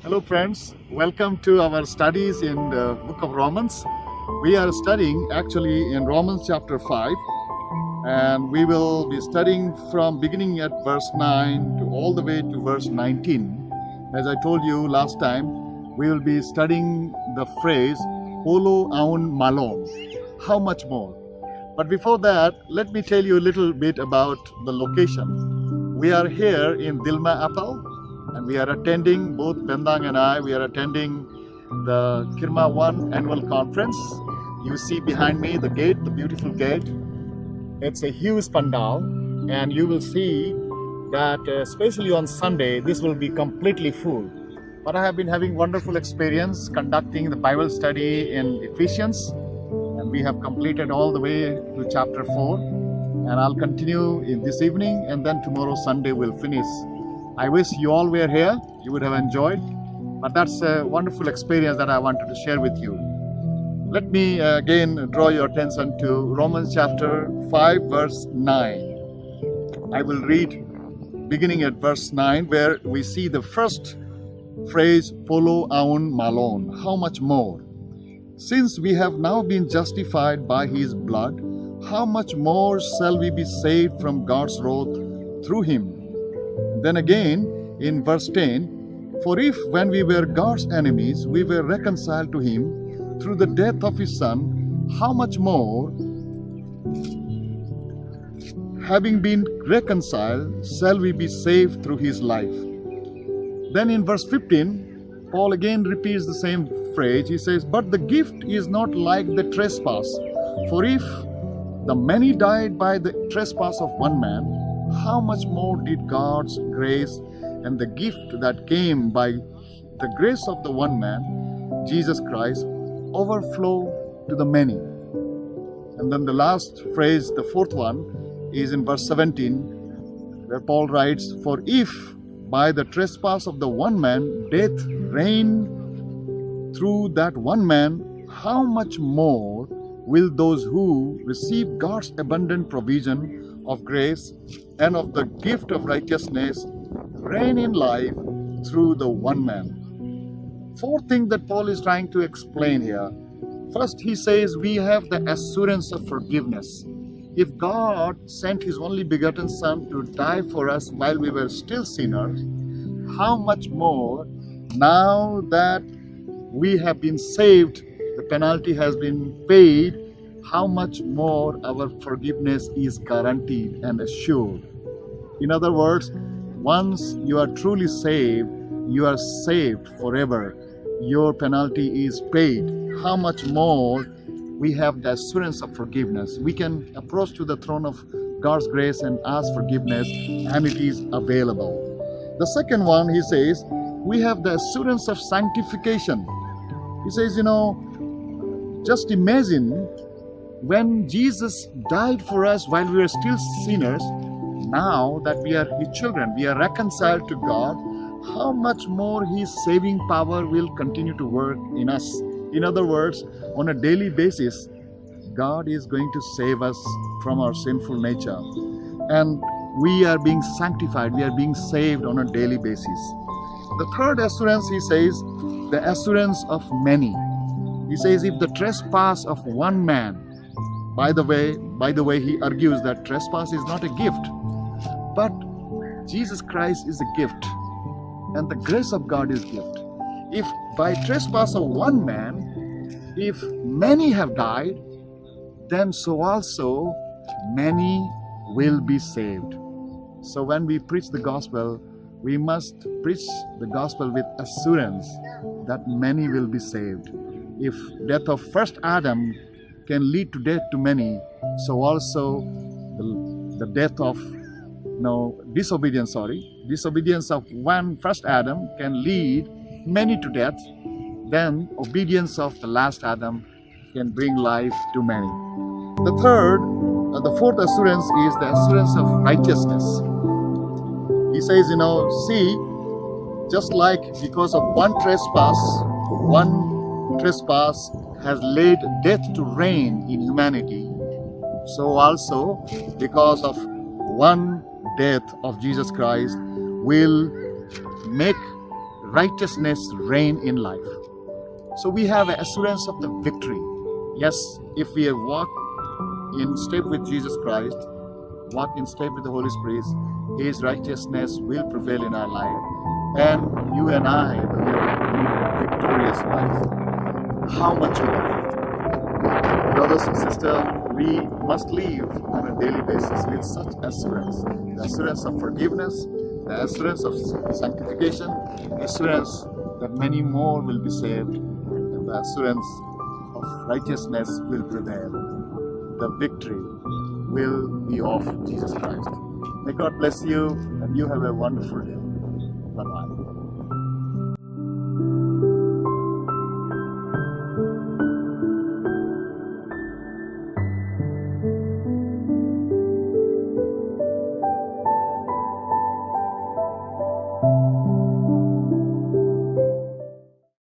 Hello friends, welcome to our studies in the book of Romans. We are studying actually in Romans chapter 5, and we will be studying from beginning at verse 9 to all the way to verse 19. As I told you last time, we will be studying the phrase "Polo aun malon," how much more. But before that, let me tell you a little bit about the location. We are here in Dilma Apple, and we are attending, both Bendang and I, we are attending the Kirma 1 annual conference. You see behind me the gate, the beautiful gate. It's a huge pandal, and you will see that especially on Sunday, this will be completely full. But I have been having wonderful experience conducting the Bible study in Ephesians, and we have completed all the way to chapter 4. And I'll continue in this evening, and then tomorrow Sunday we'll finish. I wish you all were here, you would have enjoyed, but that's a wonderful experience that I wanted to share with you. Let me again draw your attention to Romans chapter 5 verse 9. I will read beginning at verse 9, where we see the first phrase, "Polo aun malon," how much more. Since we have now been justified by his blood, how much more shall we be saved from God's wrath through him? Then again, in verse 10, "For if when we were God's enemies, we were reconciled to him through the death of his Son, how much more, having been reconciled, shall we be saved through his life?" Then in verse 15, Paul again repeats the same phrase. He says, "But the gift is not like the trespass. For if the many died by the trespass of one man, how much more did God's grace and the gift that came by the grace of the one man, Jesus Christ, overflow to the many?" And then the last phrase, the fourth one, is in verse 17, where Paul writes, "For if by the trespass of the one man death reigned through that one man, how much more will those who receive God's abundant provision of grace and of the gift of righteousness reign in life through the one man?" Fourth thing that Paul is trying to explain here. First, he says we have the assurance of forgiveness. If God sent his only begotten Son to die for us while we were still sinners, how much more now that we have been saved, the penalty has been paid, how much more our forgiveness is guaranteed and assured. In other words, once you are truly saved, you are saved forever. Your penalty is paid. How much more we have the assurance of forgiveness. We can approach to the throne of God's grace and ask forgiveness, and it is available. The second one, he says, we have the assurance of sanctification. He says, just imagine when Jesus died for us while we were still sinners. Now that we are his children, we are reconciled to God, how much more his saving power will continue to work in us. In other words, on a daily basis, God is going to save us from our sinful nature. And we are being sanctified, we are being saved on a daily basis. The third assurance, he says, the assurance of many. He says, if the trespass of one man, by the way, he argues that trespass is not a gift, but Jesus Christ is a gift, and the grace of God is gift. If by trespass of one man, if many have died, then so also many will be saved. So when we preach the gospel, we must preach the gospel with assurance that many will be saved. If death of first Adam can lead to death to many, so also the death of disobedience of first Adam can lead many to death, then obedience of the last Adam can bring life to many. The fourth assurance is the assurance of righteousness. He says, see, just like because of one trespass has laid death to reign in humanity, so also because of one death of Jesus Christ will make righteousness reign in life. So we have an assurance of the victory. Yes, if we walk in step with Jesus Christ, walk in step with the Holy Spirit, His righteousness will prevail in our life, and you and I will live a victorious life. How much more? Brothers and sisters, we must live on a daily basis with such assurance. The assurance of forgiveness, the assurance of sanctification, the assurance that many more will be saved, and the assurance of righteousness will prevail. The victory will be of Jesus Christ. May God bless you, and you have a wonderful day. Bye-bye.